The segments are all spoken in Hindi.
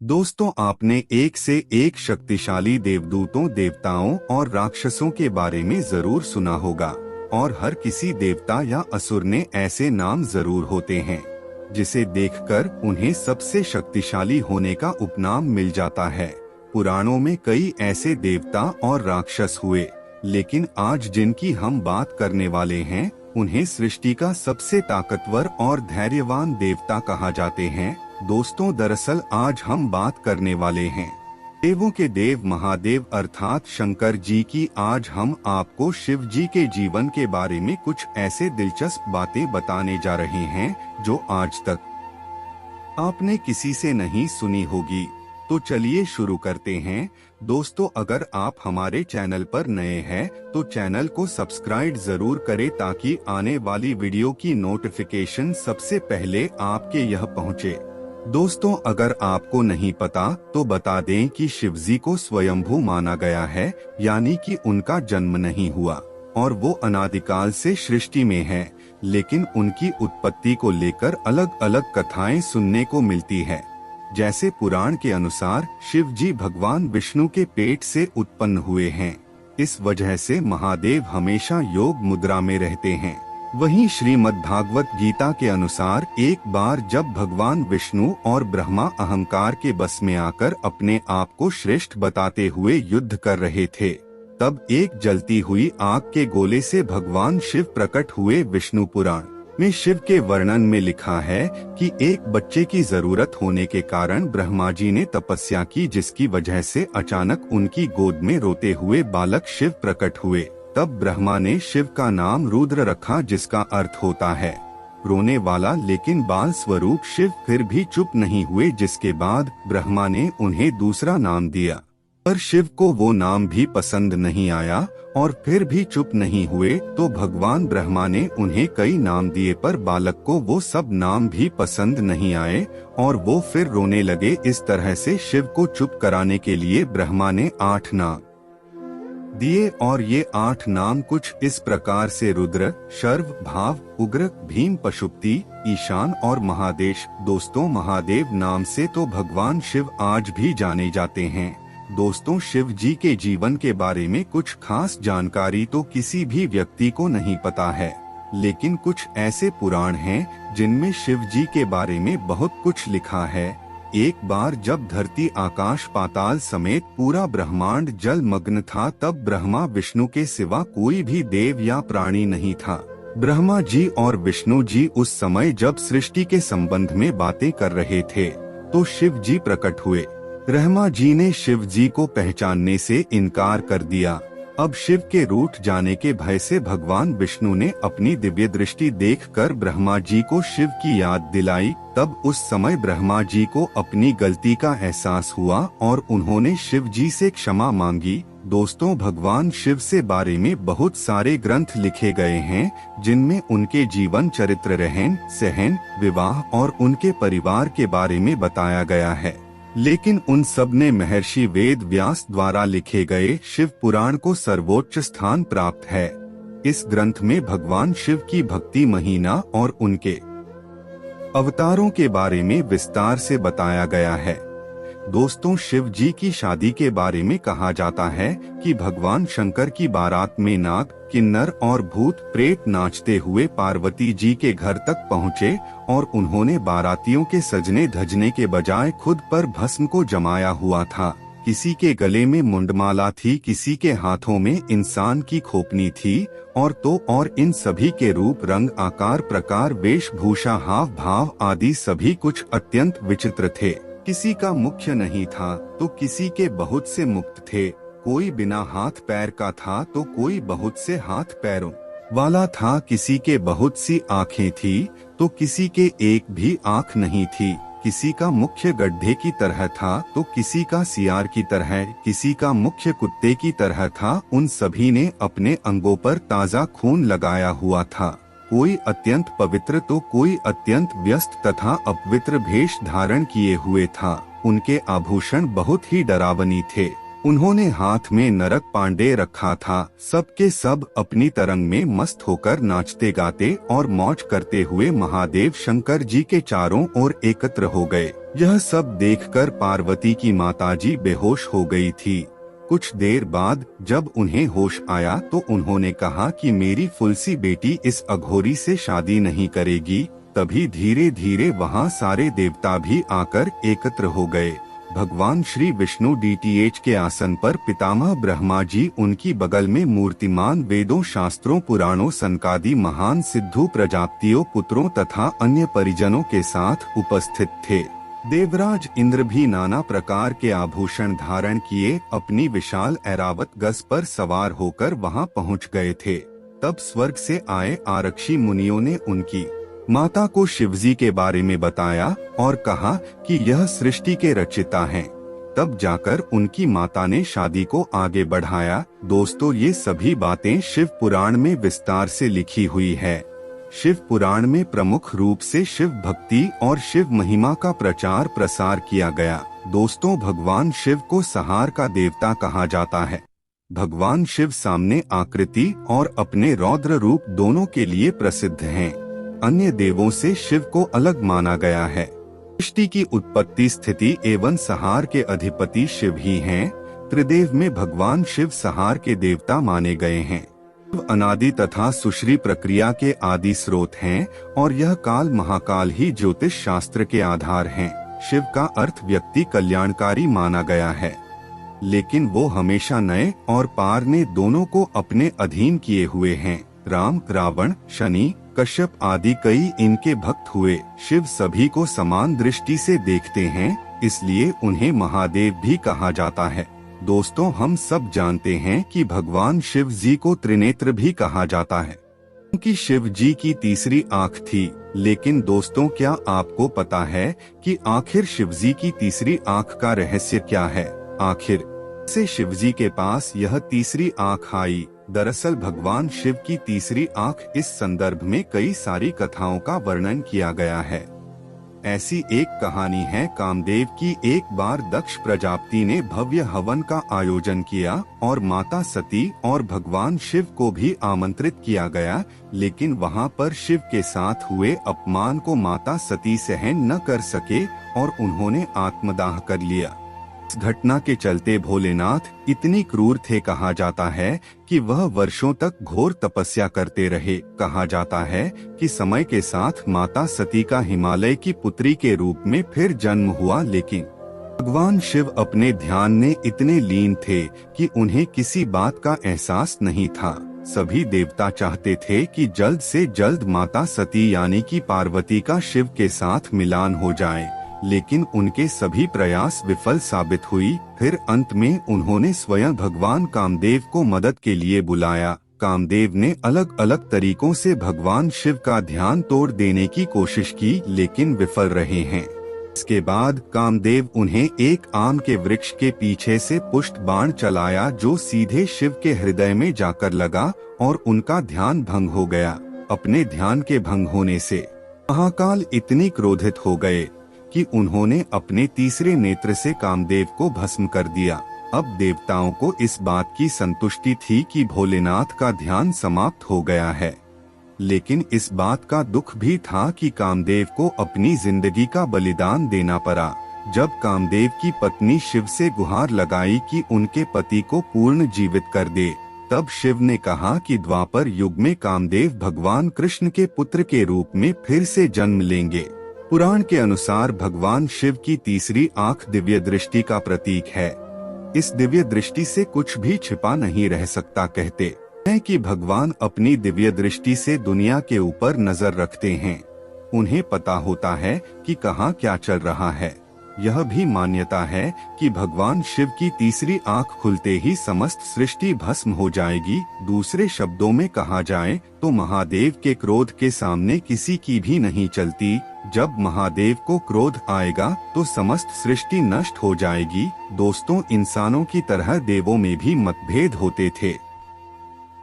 दोस्तों, आपने एक से एक शक्तिशाली देवदूतों, देवताओं और राक्षसों के बारे में जरूर सुना होगा। और हर किसी देवता या असुर ने ऐसे नाम जरूर होते हैं जिसे देखकर उन्हें सबसे शक्तिशाली होने का उपनाम मिल जाता है। पुराणों में कई ऐसे देवता और राक्षस हुए, लेकिन आज जिनकी हम बात करने वाले हैं उन्हें सृष्टि का सबसे ताकतवर और धैर्यवान देवता कहा जाते हैं। दोस्तों, दरअसल आज हम बात करने वाले हैं देवों के देव महादेव अर्थात शंकर जी की। आज हम आपको शिव जी के जीवन के बारे में कुछ ऐसे दिलचस्प बातें बताने जा रहे हैं जो आज तक आपने किसी से नहीं सुनी होगी। तो चलिए शुरू करते हैं। दोस्तों, अगर आप हमारे चैनल पर नए हैं तो चैनल को सब्सक्राइब जरूर करें ताकि आने वाली वीडियो की नोटिफिकेशन सबसे पहले आपके यह पहुंचे। दोस्तों, अगर आपको नहीं पता तो बता दें कि शिवजी को स्वयंभू माना गया है, यानी कि उनका जन्म नहीं हुआ और वो अनादिकाल से सृष्टि में है। लेकिन उनकी उत्पत्ति को लेकर अलग अलग कथाएं सुनने को मिलती है। जैसे पुराण के अनुसार शिव जी भगवान विष्णु के पेट से उत्पन्न हुए हैं। इस वजह से महादेव हमेशा योग मुद्रा में रहते हैं। वहीं श्रीमद् भागवत गीता के अनुसार एक बार जब भगवान विष्णु और ब्रह्मा अहंकार के बस में आकर अपने आप को श्रेष्ठ बताते हुए युद्ध कर रहे थे, तब एक जलती हुई आग के गोले से भगवान शिव प्रकट हुए। विष्णु पुराण में शिव के वर्णन में लिखा है कि एक बच्चे की जरूरत होने के कारण ब्रह्मा जी ने तपस्या की, जिसकी वजह से अचानक उनकी गोद में रोते हुए बालक शिव प्रकट हुए। तब ब्रह्मा ने शिव का नाम रुद्र रखा, जिसका अर्थ होता है रोने वाला। लेकिन बाल स्वरूप शिव फिर भी चुप नहीं हुए, जिसके बाद ब्रह्मा ने उन्हें दूसरा नाम दिया, पर शिव को वो नाम भी पसंद नहीं आया और फिर भी चुप नहीं हुए। तो भगवान ब्रह्मा ने उन्हें कई नाम दिए, पर बालक को वो सब नाम भी पसंद नहीं आए और वो फिर रोने लगे। इस तरह से शिव को चुप कराने के लिए ब्रह्मा ने 8 नाम दिए और ये 8 नाम कुछ इस प्रकार से रुद्र, शर्व, भाव, उग्र, भीम, पशुपति, ईशान और महादेश। दोस्तों, महादेव नाम से तो भगवान शिव आज भी जाने जाते हैं। दोस्तों, शिव जी के जीवन के बारे में कुछ खास जानकारी तो किसी भी व्यक्ति को नहीं पता है, लेकिन कुछ ऐसे पुराण हैं जिनमें शिव जी के बारे में बहुत कुछ लिखा है। एक बार जब धरती, आकाश, पाताल समेत पूरा ब्रह्मांड जलमग्न था, तब ब्रह्मा विष्णु के सिवा कोई भी देव या प्राणी नहीं था। ब्रह्मा जी और विष्णु जी उस समय जब सृष्टि के संबंध में बातें कर रहे थे तो शिव जी प्रकट हुए। ब्रह्मा जी ने शिव जी को पहचानने से इनकार कर दिया। अब शिव के रूठ जाने के भय से भगवान विष्णु ने अपनी दिव्य दृष्टि देखकर ब्रह्मा जी को शिव की याद दिलाई। तब उस समय ब्रह्मा जी को अपनी गलती का एहसास हुआ और उन्होंने शिव जी से क्षमा मांगी। दोस्तों, भगवान शिव से बारे में बहुत सारे ग्रंथ लिखे गए हैं, जिनमें उनके जीवन चरित्र, रहन सहन, विवाह और उनके परिवार के बारे में बताया गया है। लेकिन उन सब ने महर्षि वेद व्यास द्वारा लिखे गए शिव पुराण को सर्वोच्च स्थान प्राप्त है। इस ग्रंथ में भगवान शिव की भक्ति, महिमा और उनके अवतारों के बारे में विस्तार से बताया गया है। दोस्तों, शिव जी की शादी के बारे में कहा जाता है कि भगवान शंकर की बारात में नाग, किन्नर और भूत प्रेत नाचते हुए पार्वती जी के घर तक पहुँचे और उन्होंने बारातियों के सजने धजने के बजाय खुद पर भस्म को जमाया हुआ था। किसी के गले में मुंडमाला थी, किसी के हाथों में इंसान की खोपनी थी और इन सभी के रूप, रंग, आकार, प्रकार, वेशभूषा, हाव भाव आदि सभी कुछ अत्यंत विचित्र थे। किसी का मुख्य नहीं था तो किसी के बहुत से मुक्त थे। कोई बिना हाथ पैर का था तो कोई बहुत से हाथ पैरों वाला था। किसी के बहुत सी आँखें थी तो किसी के एक भी आँख नहीं थी। किसी का मुख्य गड्ढे की तरह था तो किसी का सियार की तरह, किसी का मुख्य कुत्ते की तरह था। उन सभी ने अपने अंगों पर ताजा खून लगाया हुआ था। कोई अत्यंत पवित्र तो कोई अत्यंत व्यस्त तथा अपवित्र भेष धारण किए हुए था। उनके आभूषण बहुत ही डरावनी थे। उन्होंने हाथ में नरक पांडे रखा था। सबके सब अपनी तरंग में मस्त होकर नाचते गाते और मौज करते हुए महादेव शंकर जी के चारों ओर एकत्र हो गए। यह सब देखकर पार्वती की माताजी बेहोश हो गई थी। कुछ देर बाद जब उन्हें होश आया तो उन्होंने कहा कि मेरी फुलसी बेटी इस अघोरी से शादी नहीं करेगी। तभी धीरे धीरे वहाँ सारे देवता भी आकर एकत्र हो गए। भगवान श्री विष्णु डीटीएच के आसन पर पितामह ब्रह्मा जी उनकी बगल में मूर्तिमान वेदों, शास्त्रों, पुराणों, सनकादि महान सिद्धू प्रजापतियों, पुत्रों तथा अन्य परिजनों के साथ उपस्थित थे। देवराज इंद्र भी नाना प्रकार के आभूषण धारण किए अपनी विशाल ऐरावत गज पर सवार होकर वहां पहुंच गए थे। तब स्वर्ग से आए आरक्षी मुनियों ने उनकी माता को शिवजी के बारे में बताया और कहा कि यह सृष्टि के रचिता हैं। तब जाकर उनकी माता ने शादी को आगे बढ़ाया। दोस्तों, ये सभी बातें शिव पुराण में विस्तार से लिखी हुई है। शिव पुराण में प्रमुख रूप से शिव भक्ति और शिव महिमा का प्रचार प्रसार किया गया। दोस्तों, भगवान शिव को संहार का देवता कहा जाता है। भगवान शिव सामने आकृति और अपने रौद्र रूप दोनों के लिए प्रसिद्ध हैं। अन्य देवों से शिव को अलग माना गया है। सृष्टि की उत्पत्ति, स्थिति एवं संहार के अधिपति शिव ही हैं। त्रिदेव में भगवान शिव संहार के देवता माने गए हैं। अनादि तथा सुश्री प्रक्रिया के आदि स्रोत हैं और यह काल महाकाल ही ज्योतिष शास्त्र के आधार हैं। शिव का अर्थ व्यक्ति कल्याणकारी माना गया है, लेकिन वो हमेशा नए और पार ने दोनों को अपने अधीन किए हुए हैं। राम, रावण, शनि, कश्यप आदि कई इनके भक्त हुए। शिव सभी को समान दृष्टि से देखते हैं, इसलिए उन्हें महादेव भी कहा जाता है। दोस्तों, हम सब जानते हैं कि भगवान शिव जी को त्रिनेत्र भी कहा जाता है, क्योंकि शिव जी की तीसरी आँख थी। लेकिन दोस्तों, क्या आपको पता है कि आखिर शिव जी की तीसरी आँख का रहस्य क्या है? आखिर से शिव जी के पास यह तीसरी आँख आई। दरअसल भगवान शिव की तीसरी आँख इस संदर्भ में कई सारी कथाओं का वर्णन किया गया है। ऐसी एक कहानी है, कामदेव की एक बार दक्ष प्रजापति ने भव्य हवन का आयोजन किया और माता सती और भगवान शिव को भी आमंत्रित किया गया, लेकिन वहां पर शिव के साथ हुए अपमान को माता सती सहन न कर सके और उन्होंने आत्मदाह कर लिया। इस घटना के चलते भोलेनाथ इतनी क्रूर थे, कहा जाता है कि वह वर्षों तक घोर तपस्या करते रहे। कहा जाता है कि समय के साथ माता सती का हिमालय की पुत्री के रूप में फिर जन्म हुआ, लेकिन भगवान शिव अपने ध्यान में इतने लीन थे कि उन्हें किसी बात का एहसास नहीं था। सभी देवता चाहते थे कि जल्द से जल्द माता सती यानी कि पार्वती का शिव के साथ मिलान हो जाए, लेकिन उनके सभी प्रयास विफल साबित हुई। फिर अंत में उन्होंने स्वयं भगवान कामदेव को मदद के लिए बुलाया। कामदेव ने अलग अलग तरीकों से भगवान शिव का ध्यान तोड़ देने की कोशिश की, लेकिन विफल रहे हैं। इसके बाद कामदेव उन्हें एक आम के वृक्ष के पीछे से पुष्ट बाण चलाया, जो सीधे शिव के हृदय में जाकर लगा और उनका ध्यान भंग हो गया। अपने ध्यान के भंग होने से महाकाल इतनी क्रोधित हो गए कि उन्होंने अपने तीसरे नेत्र से कामदेव को भस्म कर दिया। अब देवताओं को इस बात की संतुष्टि थी कि भोलेनाथ का ध्यान समाप्त हो गया है, लेकिन इस बात का दुख भी था कि कामदेव को अपनी जिंदगी का बलिदान देना पड़ा। जब कामदेव की पत्नी शिव से गुहार लगाई कि उनके पति को पूर्ण जीवित कर दे, तब शिव ने कहा कि द्वापर युग में कामदेव भगवान कृष्ण के पुत्र के रूप में फिर से जन्म लेंगे। पुराण के अनुसार भगवान शिव की तीसरी आँख दिव्य दृष्टि का प्रतीक है। इस दिव्य दृष्टि से कुछ भी छिपा नहीं रह सकता। कहते हैं कि भगवान अपनी दिव्य दृष्टि से दुनिया के ऊपर नजर रखते हैं। उन्हें पता होता है कि कहाँ क्या चल रहा है। यह भी मान्यता है कि भगवान शिव की तीसरी आँख खुलते ही समस्त सृष्टि भस्म हो जाएगी। दूसरे शब्दों में कहा जाए तो महादेव के क्रोध के सामने किसी की भी नहीं चलती। जब महादेव को क्रोध आएगा तो समस्त सृष्टि नष्ट हो जाएगी। दोस्तों, इंसानों की तरह देवों में भी मतभेद होते थे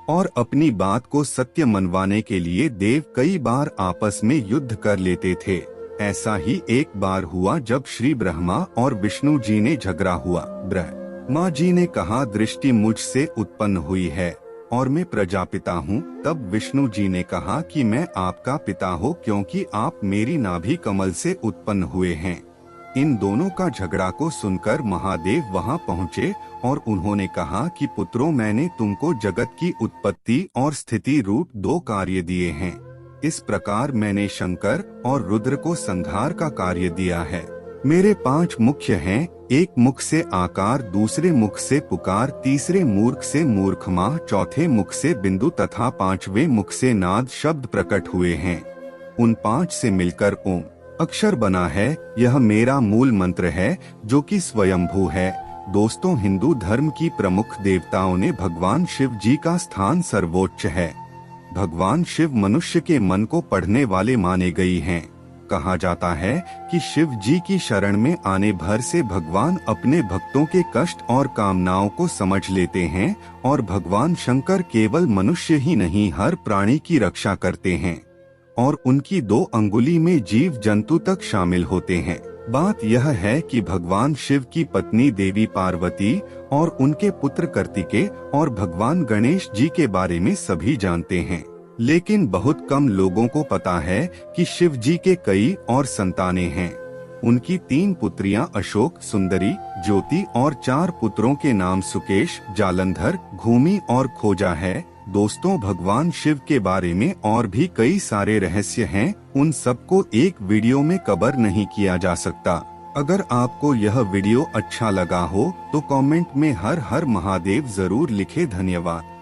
और अपनी बात को सत्य मनवाने के लिए देव कई बार आपस में युद्ध कर लेते थे। ऐसा ही एक बार हुआ जब श्री ब्रह्मा और विष्णु जी ने झगड़ा हुआ। ब्रह्मा जी ने कहा, दृष्टि मुझसे उत्पन्न हुई है और मैं प्रजापिता हूँ। तब विष्णु जी ने कहा कि मैं आपका पिता हूँ, क्योंकि आप मेरी नाभि कमल से उत्पन्न हुए हैं। इन दोनों का झगड़ा को सुनकर महादेव वहां पहुंचे और उन्होंने कहा कि पुत्रों, मैंने तुमको जगत की उत्पत्ति और स्थिति रूप 2 कार्य दिए हैं। इस प्रकार मैंने शंकर और रुद्र को संहार का कार्य दिया है। मेरे 5 मुख्य हैं, एक मुख से आकार, दूसरे मुख से पुकार, तीसरे मूर्ख से मूर्खमा, चौथे मुख से बिंदु तथा 5वें मुख से नाद शब्द प्रकट हुए हैं। उन 5 से मिलकर ओम अक्षर बना है। यह मेरा मूल मंत्र है जो कि स्वयंभू है। दोस्तों, हिंदू धर्म की प्रमुख देवताओं ने भगवान शिव जी का स्थान सर्वोच्च है। भगवान शिव मनुष्य के मन को पढ़ने वाले माने गई हैं। कहा जाता है कि शिव जी की शरण में आने भर से भगवान अपने भक्तों के कष्ट और कामनाओं को समझ लेते हैं और भगवान शंकर केवल मनुष्य ही नहीं, हर प्राणी की रक्षा करते हैं और उनकी 2 अंगुली में जीव जंतु तक शामिल होते हैं। बात यह है कि भगवान शिव की पत्नी देवी पार्वती और उनके पुत्र कार्तिकेय और भगवान गणेश जी के बारे में सभी जानते हैं, लेकिन बहुत कम लोगों को पता है कि शिव जी के कई और संतानें हैं। उनकी 3 पुत्रियां अशोक, सुंदरी, ज्योति और 4 पुत्रों के नाम सुकेश, जालंधर, घूमी और खोजा है। दोस्तों, भगवान शिव के बारे में और भी कई सारे रहस्य हैं, उन सबको एक वीडियो में कवर नहीं किया जा सकता। अगर आपको यह वीडियो अच्छा लगा हो तो कमेंट में हर हर महादेव जरूर लिखे। धन्यवाद।